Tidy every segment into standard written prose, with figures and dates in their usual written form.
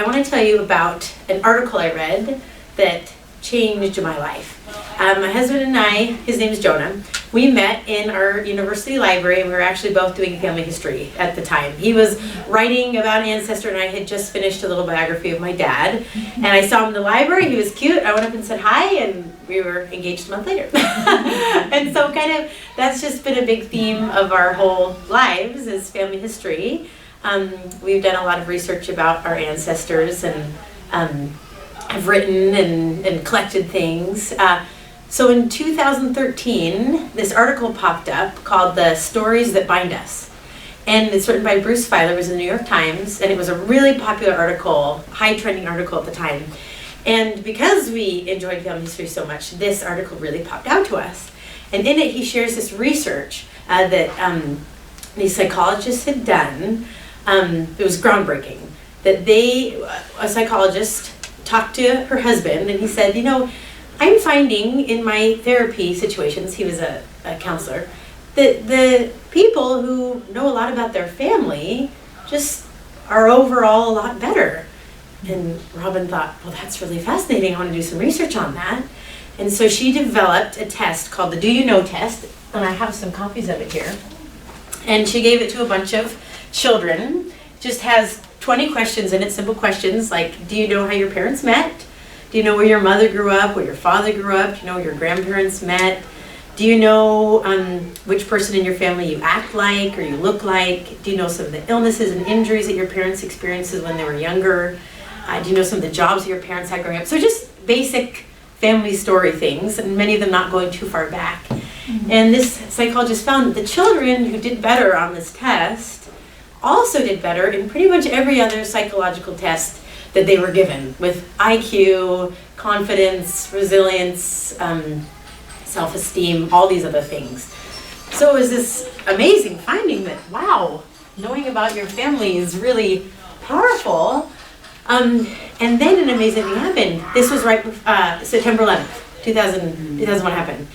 I want to tell you about an article I read that changed my life. My husband and I, his name is Jonah, we met in our university library, and we were actually both doing family history at the time. He was writing about an ancestor, and I had just finished a little biography of my dad. And I saw him in the library. He was cute. I went up and said hi, and we were engaged a month later. And so kind of that's just been a big theme of our whole lives is family history. We've done a lot of research about our ancestors and have written and collected things. So in 2013, this article popped up called The Stories That Bind Us. And it's written by Bruce Feiler. It was in the New York Times, and it was a really popular article, high trending article at the time. And because we enjoyed family history so much, this article really popped out to us. And in it, he shares this research that these psychologists had done. It was groundbreaking. That a psychologist talked to her husband, and he said, you know, I'm finding in my therapy situations, he was a counselor, that the people who know a lot about their family just are overall a lot better. And Robin thought, well, that's really fascinating. I want to do some research on that. And so she developed a test called the Do You Know test, and I have some copies of it here. And she gave it to a bunch of children. It just has 20 questions in it, simple questions like, do you know how your parents met? Do you know where your mother grew up, where your father grew up? Do you know where your grandparents met? Do you know which person in your family you act like or you look like? Do you know some of the illnesses and injuries that your parents experienced when they were younger? Do you know some of the jobs that your parents had growing up? So just basic family story things, and many of them not going too far back. Mm-hmm. And this psychologist found that the children who did better on this test also did better in pretty much every other psychological test that they were given, with IQ, confidence, resilience, self-esteem, all these other things. So it was this amazing finding that, wow, knowing about your family is really powerful. And then an amazing thing happened. This was right September 11th, 2001 happened.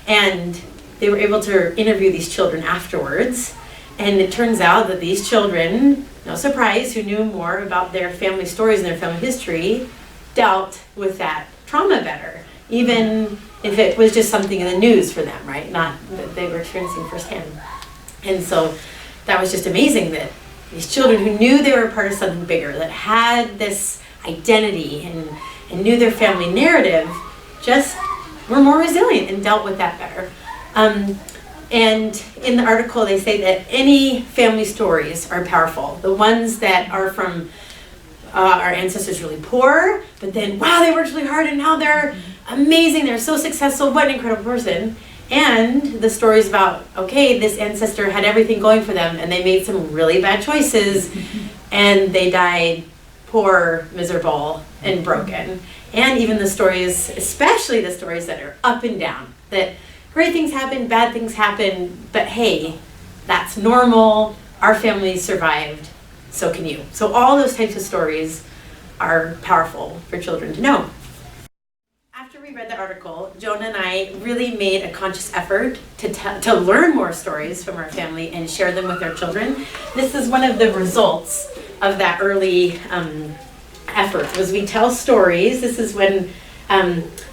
And they were able to interview these children afterwards. And it turns out that these children, no surprise, who knew more about their family stories and their family history, dealt with that trauma better, even if it was just something in the news for them, right? Not that they were experiencing firsthand. And so that was just amazing that these children who knew they were part of something bigger, that had this identity and knew their family narrative, just were more resilient and dealt with that better. And in the article, they say that any family stories are powerful. The ones that are from our ancestors really poor, but then, wow, they worked really hard and now they're amazing, they're so successful, what an incredible person. And the stories about, okay, this ancestor had everything going for them and they made some really bad choices and they died poor, miserable, and broken. And even the stories, especially the stories that are up and down, that great things happen, bad things happen, but hey, that's normal. Our family survived, so can you. So all those types of stories are powerful for children to know. After we read the article, Jonah and I really made a conscious effort to learn more stories from our family and share them with our children. This is one of the results of that early effort, was we tell stories. This is when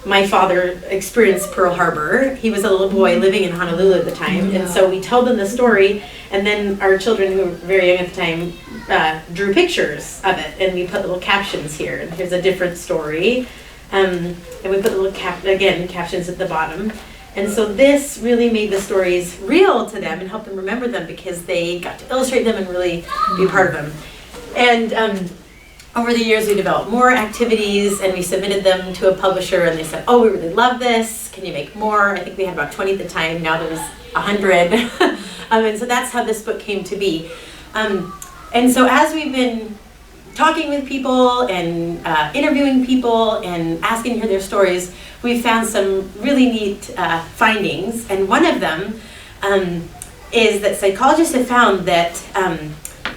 my father experienced Pearl Harbor. He was a little boy living in Honolulu at the time, and so we told them the story, and then our children, who were very young at the time, drew pictures of it, and we put little captions here. And here's a different story, and we put little captions at the bottom. And so this really made the stories real to them and helped them remember them, because they got to illustrate them and really be part of them. And over the years, we developed more activities, and we submitted them to a publisher, and they said, oh, we really love this. Can you make more? I think we had about 20 at the time. Now there's 100. And so that's how this book came to be. And so as we've been talking with people and interviewing people and asking to hear their stories, we found some really neat findings. And one of them is that psychologists have found that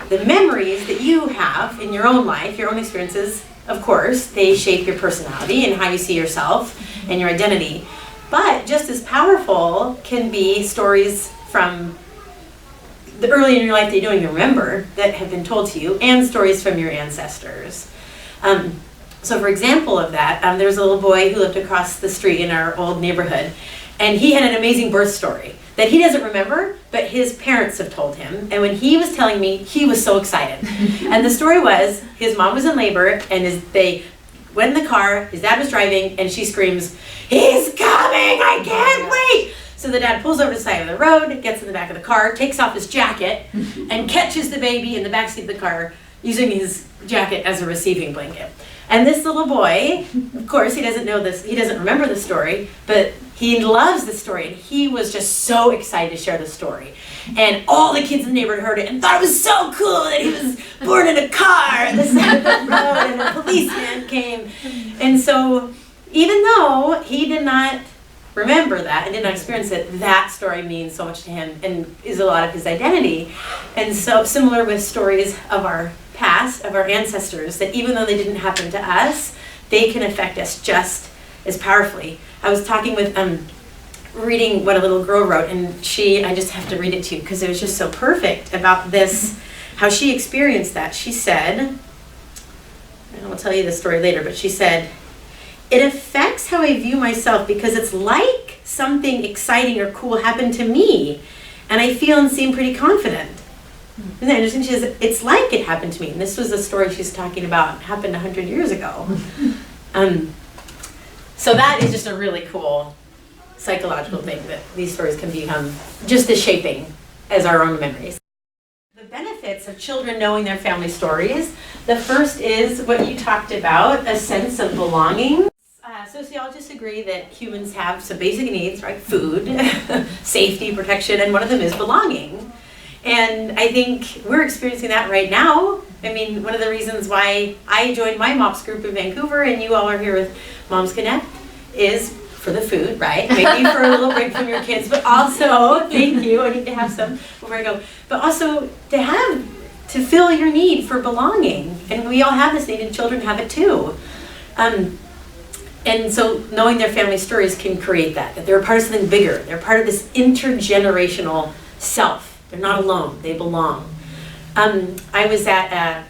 the memories that you have in your own life, your own experiences, of course, they shape your personality and how you see yourself and your identity. But just as powerful can be stories from the early in your life that you don't even remember that have been told to you, and stories from your ancestors. So for example of that, there was a little boy who lived across the street in our old neighborhood, and he had an amazing birth story that he doesn't remember, but his parents have told him. And when he was telling me, he was so excited. And the story was, his mom was in labor, and they went in the car, his dad was driving, and she screams, "He's coming, I can't wait!" So the dad pulls over to the side of the road, gets in the back of the car, takes off his jacket, and catches the baby in the backseat of the car, using his jacket as a receiving blanket. And this little boy, of course, he doesn't know this, he doesn't remember the story, but he loves the story, and he was just so excited to share the story. And all the kids in the neighborhood heard it and thought it was so cool that he was born in a car at the side of the road, and a policeman came. And so, even though he did not remember that and did not experience it, that story means so much to him and is a lot of his identity. And so, similar with stories of our past, of our ancestors, that even though they didn't happen to us, they can affect us just as powerfully. I was talking with, reading what a little girl wrote, and I just have to read it to you because it was just so perfect about this, how she experienced that. She said, and I'll tell you the story later, but she said, "It affects how I view myself because it's like something exciting or cool happened to me, and I feel and seem pretty confident." Isn't that interesting? She says, it's like it happened to me. And this was a story she's talking about, happened 100 years ago. So that is just a really cool psychological thing, that these stories can become just as shaping as our own memories. The benefits of children knowing their family stories. The first is what you talked about, a sense of belonging. Sociologists agree that humans have some basic needs, right? Food, safety, protection, and one of them is belonging. And I think we're experiencing that right now. I mean, one of the reasons why I joined my MOPS group in Vancouver and you all are here with Moms Connect is for the food, right? Maybe for a little break from your kids, but also, thank you, I need to have some before I go, but also to fill your need for belonging. And we all have this need, and children have it too. And so knowing their family stories can create that they're part of something bigger. They're part of this intergenerational self. They're not alone, they belong. I was at a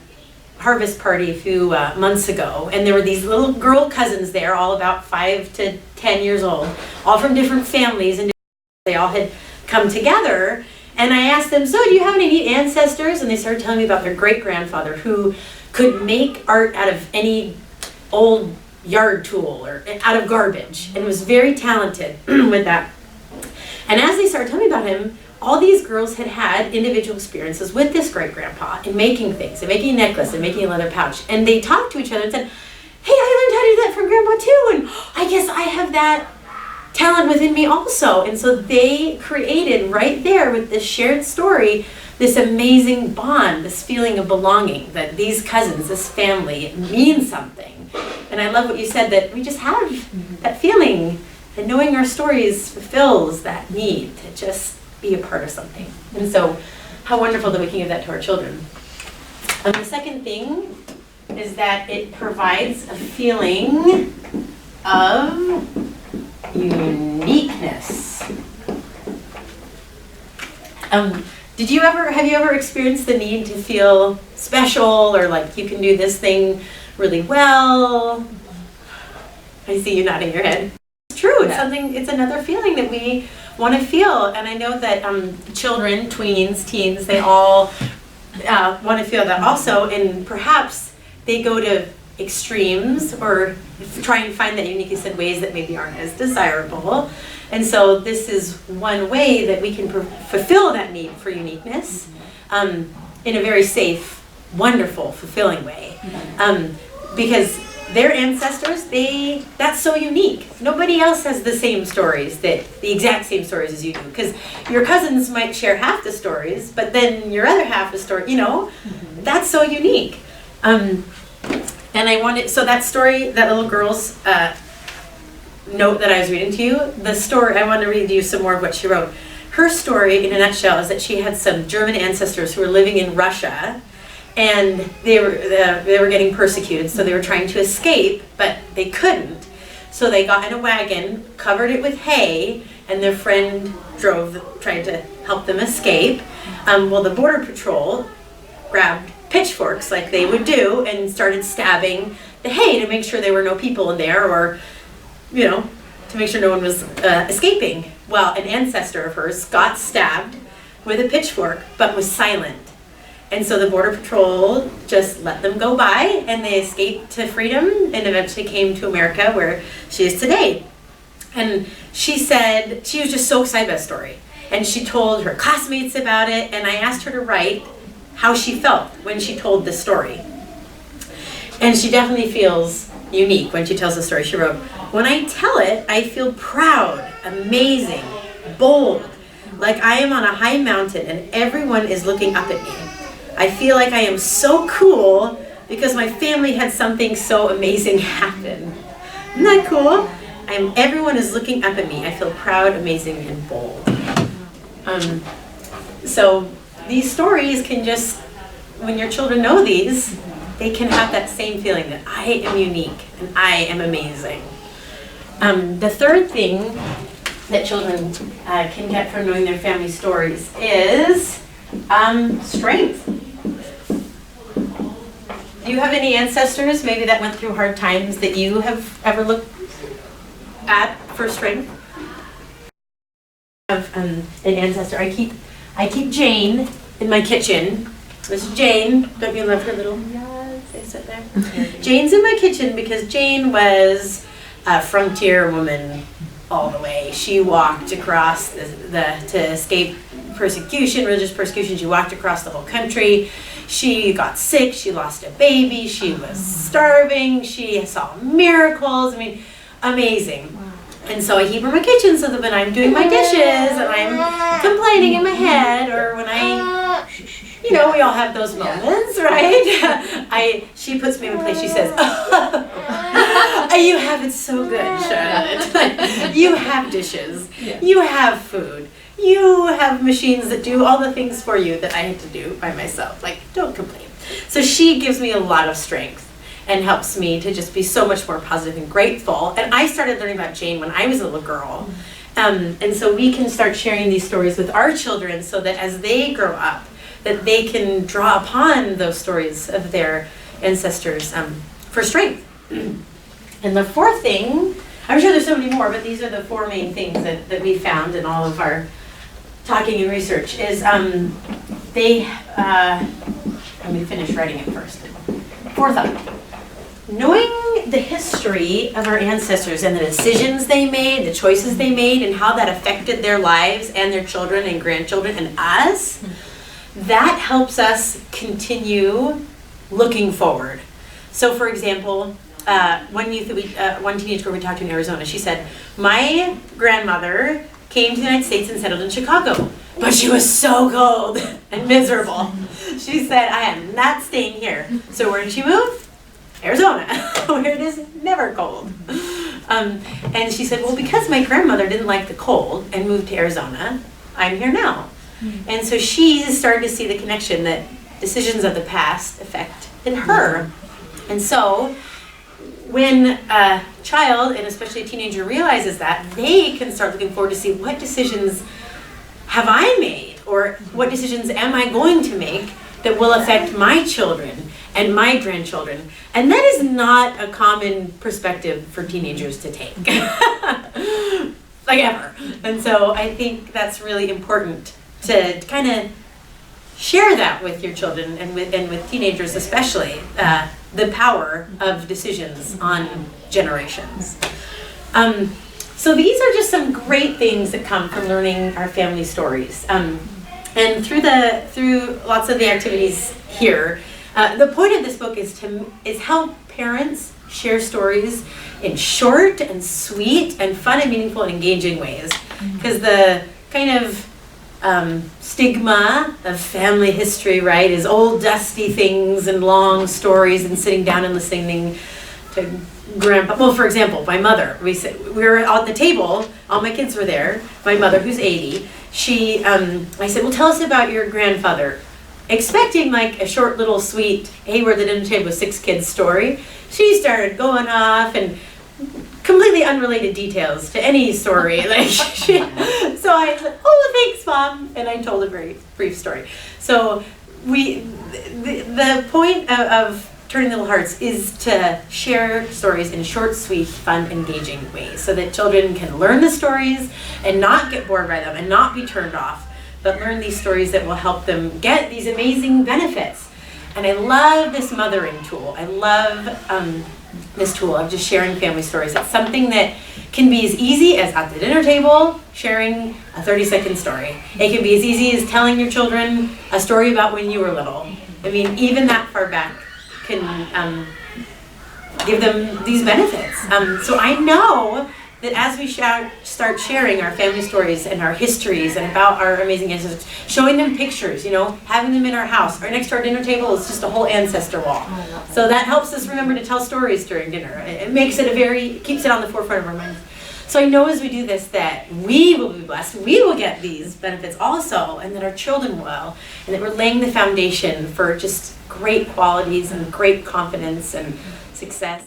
harvest party a few months ago, and there were these little girl cousins there, all about 5 to 10 years old, all from different families, and they all had come together. And I asked them, "So do you have any neat ancestors?" And they started telling me about their great-grandfather who could make art out of any old yard tool or out of garbage, and was very talented with that. And as they started telling me about him, all these girls had had individual experiences with this great-grandpa in making things, and making a necklace, and making a leather pouch. And they talked to each other and said, "Hey, I learned how to do that from Grandma too, and I guess I have that talent within me also." And so they created right there with this shared story, this amazing bond, this feeling of belonging, that these cousins, this family, means something. And I love what you said, that we just have that feeling, that knowing our stories fulfills that need to just be a part of something. And so how wonderful that we can give that to our children. The second thing is that it provides a feeling of uniqueness. Have you ever experienced the need to feel special, or like you can do this thing really well? I see you nodding your head. It's true, it's another feeling that we want to feel. And I know that children, tweens, teens, they all want to feel that also, and perhaps they go to extremes or try and find that uniqueness in ways that maybe aren't as desirable. And so this is one way that we can fulfill that need for uniqueness in a very safe, wonderful, fulfilling way. Because their ancestors, that's so unique. Nobody else has the same stories, the exact same stories as you do. Because your cousins might share half the stories, but then your other half the story, that's so unique. And I wanted, so that story, that little girl's note that I was reading to you, I want to read you some more of what she wrote. Her story, in a nutshell, is that she had some German ancestors who were living in Russia, and they were getting persecuted, so they were trying to escape, but they couldn't. So they got in a wagon, covered it with hay, and their friend tried to help them escape. Well, the border patrol grabbed pitchforks, like they would do, and started stabbing the hay to make sure there were no people in there, or, to make sure no one was escaping. Well, an ancestor of hers got stabbed with a pitchfork, but was silent. And so the Border Patrol just let them go by, and they escaped to freedom and eventually came to America, where she is today. And she said she was just so excited about the story. And she told her classmates about it, and I asked her to write how she felt when she told this story. And she definitely feels unique when she tells the story. She wrote, "When I tell it, I feel proud, amazing, bold, like I am on a high mountain and everyone is looking up at me. I feel like I am so cool because my family had something so amazing happen." Isn't that cool? Everyone is looking up at me. I feel proud, amazing, and bold. So these stories can just, when your children know these, they can have that same feeling that I am unique and I am amazing. The third thing that children can get from knowing their family stories is strength. Do you have any ancestors maybe that went through hard times that you have ever looked at for strength? I have an ancestor. I keep Jane in my kitchen. This is Jane. Don't you love her little? Yes, they sit there. Jane's in my kitchen because Jane was a frontier woman all the way. She walked across to escape persecution, religious persecution. She walked across the whole country. She got sick. She lost a baby. She was starving. She saw miracles. Amazing. Wow. And so I keep her in my kitchen so that when I'm doing my dishes and I'm complaining in my head, or when we all have those moments, right? She puts me in a place. She says, "Oh, you have it so good, Charlotte. You have dishes. You have food. You have machines that do all the things for you that I had to do by myself. Don't complain." So she gives me a lot of strength and helps me to just be so much more positive and grateful. And I started learning about Jane when I was a little girl. And so we can start sharing these stories with our children so that as they grow up, that they can draw upon those stories of their ancestors for strength. And the fourth thing, I'm sure there's so many more, but these are the four main things that we found in all of our talking and research, is let me finish writing it first. Forethought. Knowing the history of our ancestors and the decisions they made, the choices they made, and how that affected their lives and their children and grandchildren and us, that helps us continue looking forward. So for example, one teenage girl we talked to in Arizona, she said, "My grandmother came to the United States and settled in Chicago, but she was so cold and miserable. She said, I am not staying here." So where did she move? Arizona, where it is never cold. And she said, "Well, because my grandmother didn't like the cold and moved to Arizona, I'm here now." And so she started to see the connection that decisions of the past affected her. And so when a child, and especially a teenager, realizes that, they can start looking forward to see, what decisions have I made, or what decisions am I going to make that will affect my children and my grandchildren. And that is not a common perspective for teenagers to take, ever. And so I think that's really important to kind of share that with your children and with teenagers especially, the power of decisions on generations. So these are just some great things that come from learning our family stories. And through lots of the activities here, the point of this book is help parents share stories in short and sweet and fun and meaningful and engaging ways. Because the kind of stigma of family history, right, is old dusty things and long stories and sitting down and listening to grandpa. Well, for example, my mother, we were at the table, all my kids were there. My mother, who's 80, I said, "Well, tell us about your grandfather." Expecting a short little sweet, "Hey, we're at the dinner table with 6 kids" story. She started going off and completely unrelated details to any story. So I said, "Oh, thanks, Mom," and I told a very brief story. So the point of Turning Little Hearts is to share stories in short, sweet, fun, engaging ways so that children can learn the stories and not get bored by them and not be turned off, but learn these stories that will help them get these amazing benefits. And I love this mothering tool. I love this tool of just sharing family stories. It's something that can be as easy as at the dinner table, sharing a 30-second story. It can be as easy as telling your children a story about when you were little. I mean, even that far back can give them these benefits. So I know that as we start sharing our family stories and our histories and about our amazing ancestors, showing them pictures, having them in our house. Right next to our dinner table is just a whole ancestor wall. So that helps us remember to tell stories during dinner. It makes it keeps it on the forefront of our minds. So I know as we do this that we will be blessed, we will get these benefits also, and that our children will, and that we're laying the foundation for just great qualities and great confidence and success.